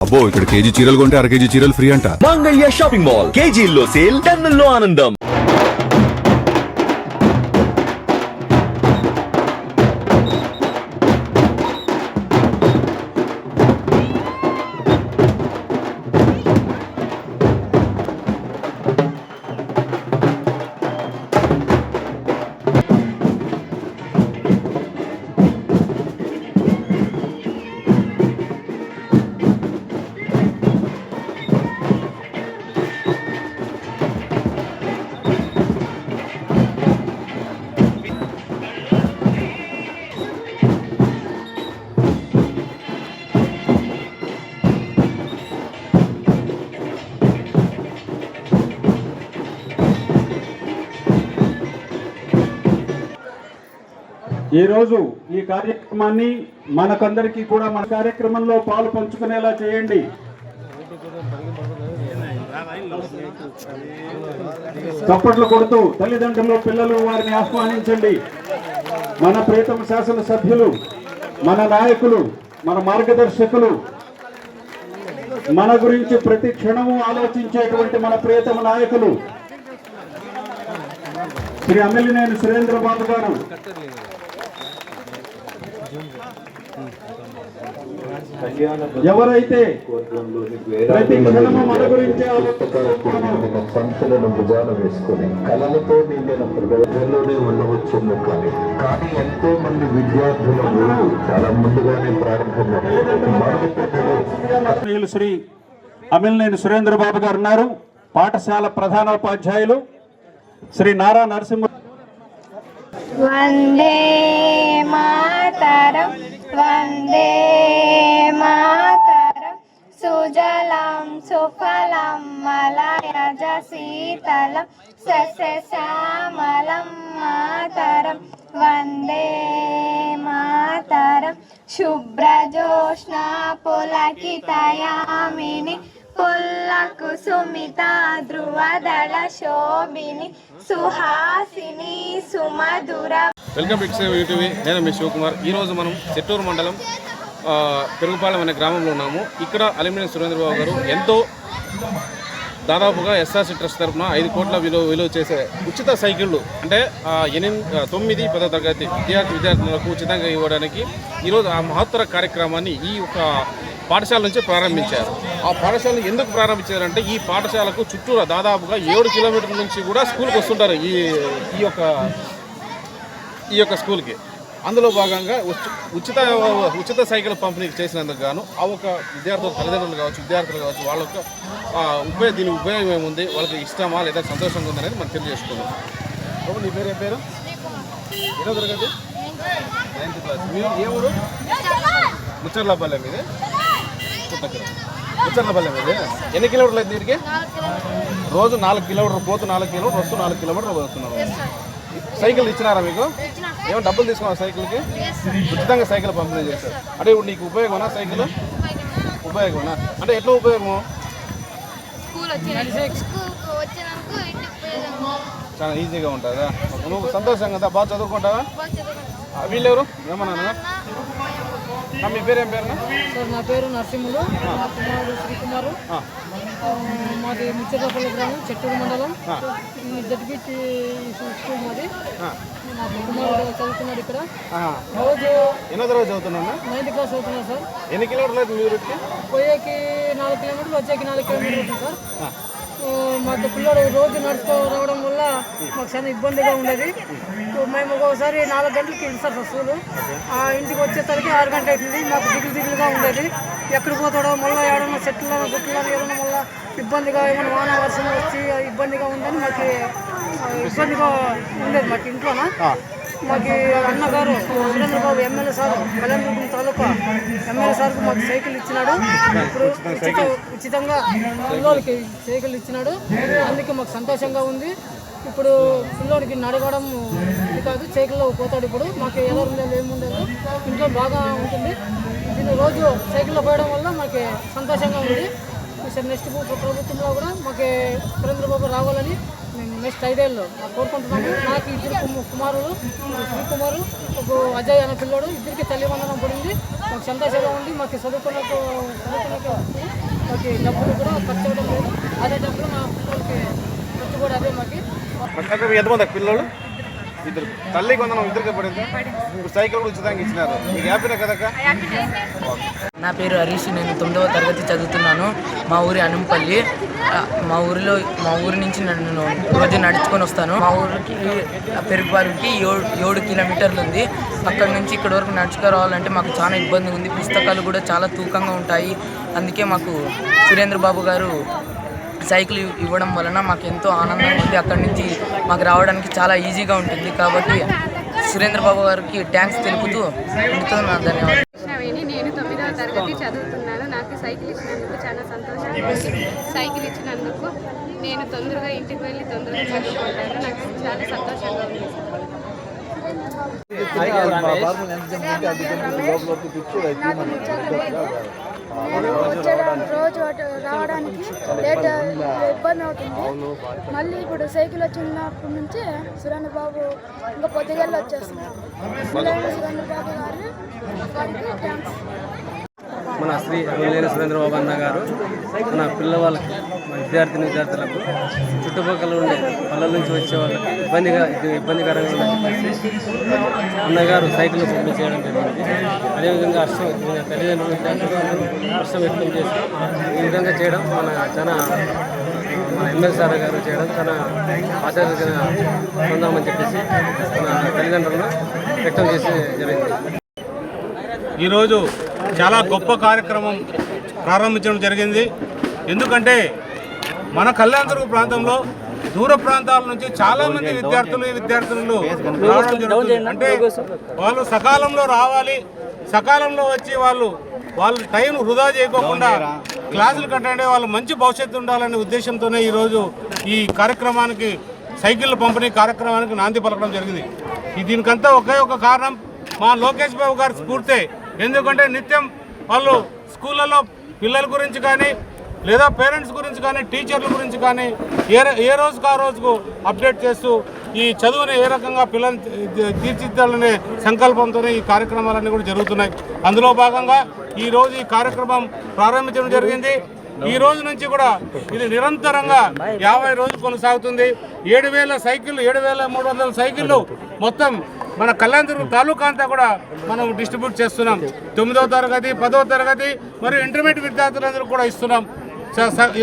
అబ్బో ఇక్కడ కేజీ చీరలు కొంటే 1/2 కేజీ చీరలు ఫ్రీ అంట. మంగళ్య షాపింగ్ మాల్ కేజీల్లో సేల్, టన్నుల్లో ఆనందం. ఈరోజు ఈ కార్యక్రమాన్ని మనకందరికీ కూడా మన కార్యక్రమంలో పాలు పంచుకునేలా చేయండి. చప్పట్లు కొడుతూ తల్లిదండ్రులు, పిల్లలు వారిని ఆహ్వానించండి. మన ప్రియతమ శాసనసభ్యులు, మన నాయకులు, మన మార్గదర్శకులు, మన గురించి ప్రతి క్షణము ఆలోచించేటువంటి మన ప్రియతమ నాయకులు శ్రీ అమ్మిలినేని సురేంద్ర బాబు గారు ఎవరైతే ప్రతి క్షణము మన గురించి సంస్థలను భుజాన వేసుకుని కళలతో నిండిన ప్రజల్లోనే ఉండవచ్చును కానీ ఎంతో మంది విద్యార్థులు చాలా ముందుగానే ప్రారంభం. శ్రీ అమ్మిలినేని సురేంద్ర బాబు గారు ఉన్నారు. పాఠశాల ప్రధానోపాధ్యాయులు శ్రీ నారా నరసింహ. వందే మాతరం వందే మాతరం సుజలం సుఫలం మలయజ శీతలం సస్యశ్యామలం మాతరం వందే మాతరం శుభ్రజోష్ణా పులకితయామిని పుల్లకు సుమిత ధ్రువదళ శోభిని సుహాసిని సుమధుర. Welcome to UTV. నేను మీ శివకుమార్. ఈరోజు మనం చెట్టూరు మండలం పెరుగుపాలెం అనే గ్రామంలో ఉన్నాము. ఇక్కడ అలిమినేని సురేంద్రబాబు గారు ఎంతో దాదాపుగా ఎస్ఆర్సీ ట్రస్ట్ తరఫున 5 కోట్ల విలువ చేసే ఉచిత సైకిళ్ళు, అంటే 9, 10వ తరగతి విద్యార్థులకు ఉచితంగా ఇవ్వడానికి ఈరోజు ఆ మహత్తర కార్యక్రమాన్ని ఈ ఒక పాఠశాల నుంచి ప్రారంభించారు. ఆ పాఠశాలను ఎందుకు ప్రారంభించారంటే ఈ పాఠశాలకు చుట్టూరా దాదాపుగా 7 కిలోమీటర్ల నుంచి కూడా స్కూల్కి వస్తుంటారు ఈ యొక్క స్కూల్కి. అందులో భాగంగా ఉచిత సైకిల్ పంపిణీ చేసినందుకు గాను ఆ ఒక విద్యార్థుల తల్లిదండ్రులు కావచ్చు, విద్యార్థులు కావచ్చు, వాళ్ళకు దీని ఉపయోగం ఏముంది, వాళ్ళకి ఇష్టమా లేదా సంతోషంగా ఉందనేది మనం తెలియజేసుకుందాం. నీ పేరు ఏం పేరు? ఏదో తరగతి? 9th class. మీరు ఏ ఊరు? ముచ్చర్లపల్లె. మీది ముచ్చర్లపల్లె. మీది ఎన్ని కిలోమీటర్లు అయితే దీనికి? రోజు 4 కిలోమీటర్లు పోతూ 4 కిలోమీటర్లు వస్తూ 4 కిలోమీటర్లు పోతున్నారు. సైకిల్ ఇచ్చినారా మీకు? ఏమో డబ్బులు తీసుకున్నారా సైకిల్కి? ఉచితంగా సైకిల్ పంపిణీ చేశారు. అంటే ఇప్పుడు నీకు ఉపయోగమా సైకిల్? ఉపయోగమా అంటే ఎట్లా ఉపయోగము? చాలా ఈజీగా ఉంటుందా? నువ్వు సంతోషంగా కదా, బాగా చదువుకుంటావా? వీళ్ళెవరు ఏమన్నా? మీ పేరు ఏం పేరు? సార్ నా పేరు నరసింహులు, మా కుమారుడు శ్రీకుమారు. మాది ముచ్చర్లపల్లి గ్రామం, చెట్టూరు మండలం. జడ్పీటీ స్కూల్ మాది. మా కుమారుడు చదువుతున్నాడు ఇక్కడ. రోజు ఎన్నో తరగతి చదువుతున్నాను? 9th క్లాస్ చదువుతున్నాను సార్. ఎన్ని కిలోమీటర్లు అయితే మీరు? పోయేకి 4 కిలోమీటర్లు, వచ్చేకి 4 కిలోమీటర్లు ఉంటుంది సార్. మాకు పిల్లడు రోజు నడుచుకో రావడం వల్ల మాకు చాలా ఇబ్బందిగా ఉండేది. మేము ఒక్కోసారి 4 గంటలకి వెళ్తారు సార్ స్కూలు. ఇంటికి వచ్చేసరికి 6 గంటలు అవుతుంది. మాకు దిగులుగా ఉండేది. ఎక్కడికి పోతాడో మళ్ళీ ఏడన్నా చెట్లలో గుట్లలో ఏదన్నా మళ్ళీ ఇబ్బందిగా ఏమైనా వాన వర్షం వచ్చి ఇబ్బందిగా ఉందని మాకు ఇబ్బందిగా ఉండేది. మాకు ఇంట్లోన మాకు అన్నగారు సురేంద్రబాబు ఎమ్మెల్యే సార్, కళ్యాణదుర్గం తాలూకా ఎమ్మెల్యే సార్కు మాకు సైకిల్ ఇచ్చినాడు. ఇప్పుడు ఉచితంగా పిల్లోడికి సైకిల్ ఇచ్చినాడు. అందుకే మాకు సంతోషంగా ఉంది. ఇప్పుడు పిల్లోడికి నడవడం కాదు, సైకిల్లో పోతాడు. ఇప్పుడు మాకు ఎలా ఉండేది ఏముండేది, ఇంట్లో బాగా ఉంటుంది. దీన్ని రోజు సైకిల్లో పోయడం వల్ల మాకు సంతోషంగా ఉంది. నెక్స్ట్ ప్రభుత్వంలో కూడా మాకు సురేంద్రబాబు రావాలని మేము నెక్స్ట్ 5 ఏళ్ళలో కోరుకుంటున్నాము. నాకు ఇద్దరు కుమారులు, శ్రీకుమారు, ఒక అజయ్ అనే పిల్లోడు, ఇద్దరికి తల్లివందనం పడింది. మాకు సంతోషంగా ఉంది. మాకు చదువుకున్నకు మాకు డబ్బులు కూడా ఖర్చు అవ్వడం లేదు. అదే డబ్బులు మా పిల్లలకి ఖర్చు కూడా అదే మాకు. ఎంతమంది పిల్లలు? ఇద్దరు. తల్లికి వందనం ఇద్దరికి పడింది. ఇప్పుడు సైకిల్ కూడా ఉచితంగా ఇచ్చినారు. మీకు హ్యాపీనే కదక్క? నా పేరు హరీష్. నేను 9వ తరగతి చదువుతున్నాను. మా ఊరి అనుంపల్లి. మా ఊరి నుంచి నేను రోజు నడుచుకొని వస్తాను. మా ఊరికి పెరుగుబారుకి 7 కిలోమీటర్లు ఉంది. అక్కడి నుంచి ఇక్కడి వరకు నడుచుకు రావాలంటే మాకు చాలా ఇబ్బంది ఉంది. పుస్తకాలు కూడా చాలా తూకంగా ఉంటాయి. అందుకే మాకు సురేంద్ర బాబు గారు సైకిల్ ఇవ్వడం వలన మాకు ఎంతో ఆనందంగా ఉంది. అక్కడి నుంచి మాకు రావడానికి చాలా ఈజీగా ఉంటుంది. కాబట్టి సురేంద్ర బాబు గారికి థ్యాంక్స్ తెలుపుతూ ఎంతో నా ధన్యవాదాలు. నేను 9వ తరగతి చదువుతున్నాను. నాకు సైకిల్ ఇచ్చినందుకు చాలా సంతోషంగా ఉంది. సైకిల్ ఇచ్చినందుకు నేను తొందరగా ఇంటికి వెళ్ళి తొందరగా చదువుకుంటాను. నాకు చాలా సంతోషంగా ఉంది. రోజు రావడానికి లేట్ ఇబ్బంది అవుతుంది. మళ్ళీ ఇప్పుడు సైకిల్ వచ్చినప్పటి నుంచి సురేంద్ర బాబు ఇంకా పొద్దుగల్లా వచ్చేస్తున్నాం. సురేంద్ర బాబు గారికి థ్యాంక్స్. మన శ్రీ సురేంద్ర బాబు అన్న గారు మన పిల్లవాళ్ళకి, విద్యార్థులకు చుట్టుపక్కల ఉండే పల్లెల నుంచి వచ్చే వాళ్ళకి ఇబ్బందికరంగా ఉందని అన్నగారు సైకిల్ పంపిణీ చేయడం జరిగింది. అదేవిధంగా తల్లిదండ్రులు హర్షం వ్యక్తం చేసి ఈ విధంగా చేయడం మన ఎమ్మెల్యే సార్ గారు చేయడం చాలా ఆశ్చర్యకరంగా పొందామని చెప్పేసి మన తల్లిదండ్రులను వ్యక్తం చేసి జరిగింది. ఈరోజు చాలా గొప్ప కార్యక్రమం ప్రారంభించడం జరిగింది. ఎందుకంటే మన కళ్యాణదుర్గ ప్రాంతంలో దూర ప్రాంతాల నుంచి చాలామంది విద్యార్థులు రావడం జరుగుతుంది. అంటే వాళ్ళు సకాలంలో రావాలి, సకాలంలో వచ్చి వాళ్ళు టైం వృధా చేయకోకుండా క్లాసులు కట్టండి, వాళ్ళు మంచి భవిష్యత్తు ఉండాలనే ఉద్దేశంతోనే ఈరోజు ఈ కార్యక్రమానికి సైకిళ్ళ పంపిణీ కార్యక్రమానికి నాంది పలకడం జరిగింది. దీనికంతా ఒకే ఒక కారణం మా లోకేష్ బాబు గారి స్ఫూర్తే. ఎందుకంటే నిత్యం వాళ్ళు స్కూళ్ళలో పిల్లల గురించి కానీ లేదా పేరెంట్స్ గురించి కానీ టీచర్ల గురించి కానీ ఏ రోజుకు ఆ రోజుకు అప్డేట్ చేస్తూ ఈ చదువుని ఏ రకంగా పిల్లల్ని తీర్చిదిద్దాలనే సంకల్పంతోనే ఈ కార్యక్రమాలన్నీ కూడా జరుగుతున్నాయి. అందులో భాగంగా ఈరోజు ఈ కార్యక్రమం ప్రారంభించడం జరిగింది. ఈ రోజు నుంచి కూడా ఇది నిరంతరంగా 50 రోజులు కొనసాగుతుంది. 7,300 సైకిళ్ళు మొత్తం మన కళ్యాణదుర్గం తాలూకా అంతా కూడా మనం డిస్ట్రిబ్యూట్ చేస్తున్నాం. 9వ తరగతి, 10వ తరగతి మరియు ఇంటర్మీడియట్ విద్యార్థులందరూ కూడా ఇస్తున్నాం.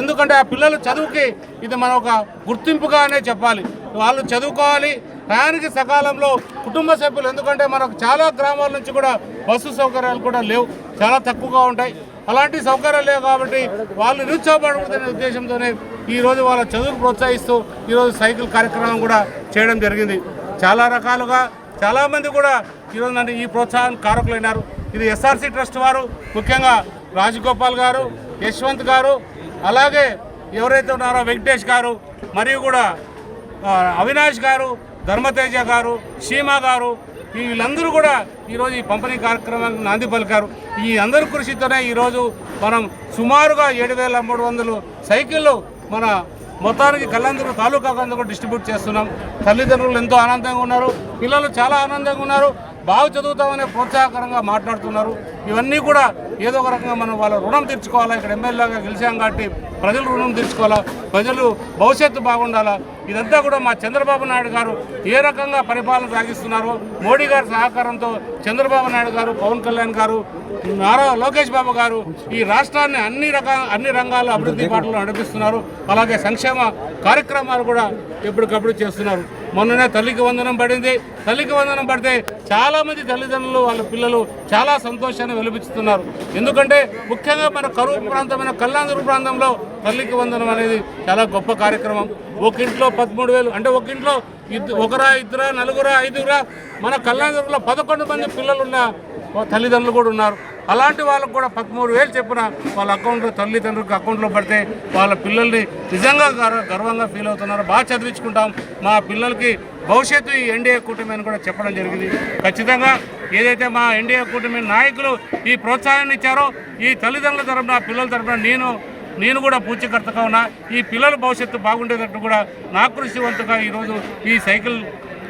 ఎందుకంటే ఆ పిల్లల చదువుకి ఇది మన ఒక గుర్తింపుగానే చెప్పాలి. వాళ్ళు చదువుకోవాలి, టయానికి సకాలంలో కుటుంబ సభ్యులు, ఎందుకంటే మనకు చాలా గ్రామాల నుంచి కూడా బస్సు సౌకర్యాలు కూడా లేవు, చాలా తక్కువగా ఉంటాయి. అలాంటి సౌకర్యాలు లేవు కాబట్టి వాళ్ళు నిరుత్సాహపడకూడదనే ఉద్దేశంతోనే ఈరోజు వాళ్ళ చదువుకు ప్రోత్సహిస్తూ ఈరోజు సైకిల్ కార్యక్రమం కూడా చేయడం జరిగింది. చాలా రకాలుగా చాలామంది కూడా ఈరోజు నన్ను ఈ ప్రోత్సాహానికి కారకులైనారు. ఇది ఎస్ఆర్సీ ట్రస్ట్ వారు, ముఖ్యంగా రాజగోపాల్ గారు, యశ్వంత్ గారు, అలాగే ఎవరైతే ఉన్నారో వెంకటేష్ గారు, మరియు కూడా అవినాష్ గారు, ధర్మతేజ గారు, సీమా గారు, వీళ్ళందరూ కూడా ఈరోజు ఈ పంపిణీ కార్యక్రమానికి నాంది పలికారు. ఈ అందరి కృషితోనే ఈరోజు మనం సుమారుగా 7,300 సైకిళ్ళు మన మొత్తానికి కళ్యాణదుర్గ తాలూకా కూడా డిస్ట్రిబ్యూట్ చేస్తున్నాం. తల్లిదండ్రులు ఎంతో ఆనందంగా ఉన్నారు, పిల్లలు చాలా ఆనందంగా ఉన్నారు, బాగా చదువుతామనే ప్రోత్సాహకరంగా మాట్లాడుతున్నారు. ఇవన్నీ కూడా ఏదో ఒక రకంగా మనం వాళ్ళ రుణం తీర్చుకోవాలా. ఇక్కడ ఎమ్మెల్యేగా గెలిచాం కాబట్టి ప్రజలు రుణం తీర్చుకోవాలా, ప్రజలు భవిష్యత్తు బాగుండాలా. ఇదంతా కూడా మా చంద్రబాబు నాయుడు గారు ఏ రకంగా పరిపాలన సాగిస్తున్నారో, మోడీ గారి సహకారంతో చంద్రబాబు నాయుడు గారు, పవన్ కళ్యాణ్ గారు, నారా లోకేష్ బాబు గారు ఈ రాష్ట్రాన్ని అన్ని రంగాల్లో అభివృద్ధి బాటలో నడిపిస్తున్నారు. అలాగే సంక్షేమ కార్యక్రమాలు కూడా ఎప్పటికప్పుడు చేస్తున్నారు. మొన్ననే తల్లికి వందనం పడింది. తల్లికి వందనం పడితే చాలామంది తల్లిదండ్రులు వాళ్ళ పిల్లలు చాలా సంతోషాన్ని వెలిపిస్తున్నారు. ఎందుకంటే ముఖ్యంగా మన కరువు ప్రాంతమైన కళ్యాణదుర్గ ప్రాంతంలో తల్లికి వందనం అనేది చాలా గొప్ప కార్యక్రమం. ఒక ఇంట్లో 13,000 అంటే ఒక ఇంట్లో ఒకరా, ఇద్దరా, నలుగురా, ఐదుగురా, మన కళ్యాణదుర్గంలో 11 మంది పిల్లలున్న తల్లిదండ్రులు కూడా ఉన్నారు. అలాంటి వాళ్ళకు కూడా 13,000 చెప్పిన వాళ్ళ అకౌంట్లో తల్లిదండ్రులకు అకౌంట్లో పడితే వాళ్ళ పిల్లల్ని నిజంగా గర్వంగా ఫీల్ అవుతున్నారు. బాగా చదివించుకుంటాం, మా పిల్లలకి భవిష్యత్తు ఈ ఎన్డీఏ కూటమి అని కూడా చెప్పడం జరిగింది. ఖచ్చితంగా ఏదైతే మా ఎన్డీఏ కూటమి నాయకులు ఈ ప్రోత్సాహాన్ని ఇచ్చారో, ఈ తల్లిదండ్రుల తరఫున, పిల్లల తరఫున నేను నేను కూడా పూచీకర్తగా ఉన్నా. ఈ పిల్లల భవిష్యత్తు బాగుండేటట్టు కూడా నా కృషి వంతుగా ఈరోజు ఈ సైకిల్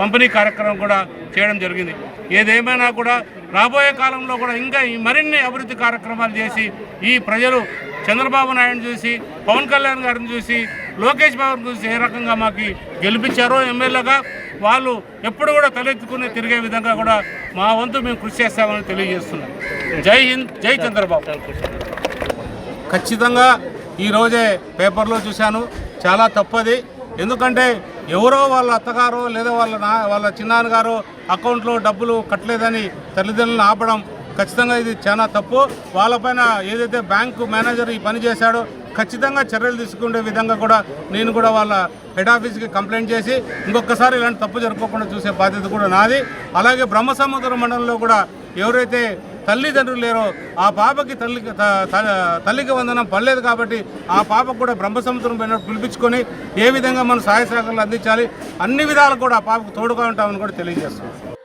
పంపిణీ కార్యక్రమం కూడా చేయడం జరిగింది. ఏదేమైనా కూడా రాబోయే కాలంలో కూడా ఇంకా ఈ మరిన్ని అభివృద్ధి కార్యక్రమాలు చేసి ఈ ప్రజలు చంద్రబాబు నాయుడు చూసి, పవన్ కళ్యాణ్ గారిని చూసి, లోకేష్ బాబుని చూసి ఏ రకంగా మాకు గెలిపించారో ఎమ్మెల్యేగా వాళ్ళు ఎప్పుడు కూడా తలెత్తుకుని తిరిగే విధంగా కూడా మా వంతు మేము కృషి చేస్తామని తెలియజేస్తున్నాం. జై హింద్, జై చంద్రబాబు. ఖచ్చితంగా ఈరోజే పేపర్లో చూశాను, చాలా తప్పది. ఎందుకంటే ఎవరో వాళ్ళ అత్తగారో లేదా వాళ్ళ చిన్నాన్నగారో అకౌంట్లో డబ్బులు కట్టలేదని తల్లిదండ్రులను ఆపడం ఖచ్చితంగా ఇది చాలా తప్పు. వాళ్ళపైన ఏదైతే బ్యాంకు మేనేజర్ ఈ పని చేశాడో ఖచ్చితంగా చర్యలు తీసుకునే విధంగా కూడా నేను కూడా వాళ్ళ హెడ్ ఆఫీస్కి కంప్లైంట్ చేసి ఇంకొకసారి ఇలాంటి తప్పు జరగకుండా చూసే బాధ్యత కూడా నాది. అలాగే బ్రహ్మసముద్రం మండలంలో కూడా ఎవరైతే తల్లిదండ్రులు లేరో ఆ పాపకి తల్లికి వందనం పడలేదు కాబట్టి ఆ పాపకు కూడా బ్రహ్మసముద్రం పైన పిలిపించుకొని ఏ విధంగా మనం సహాయ సహకారాలు అందించాలి, అన్ని విధాలు కూడా ఆ పాపకు తోడుగా ఉంటామని కూడా తెలియజేస్తున్నాం.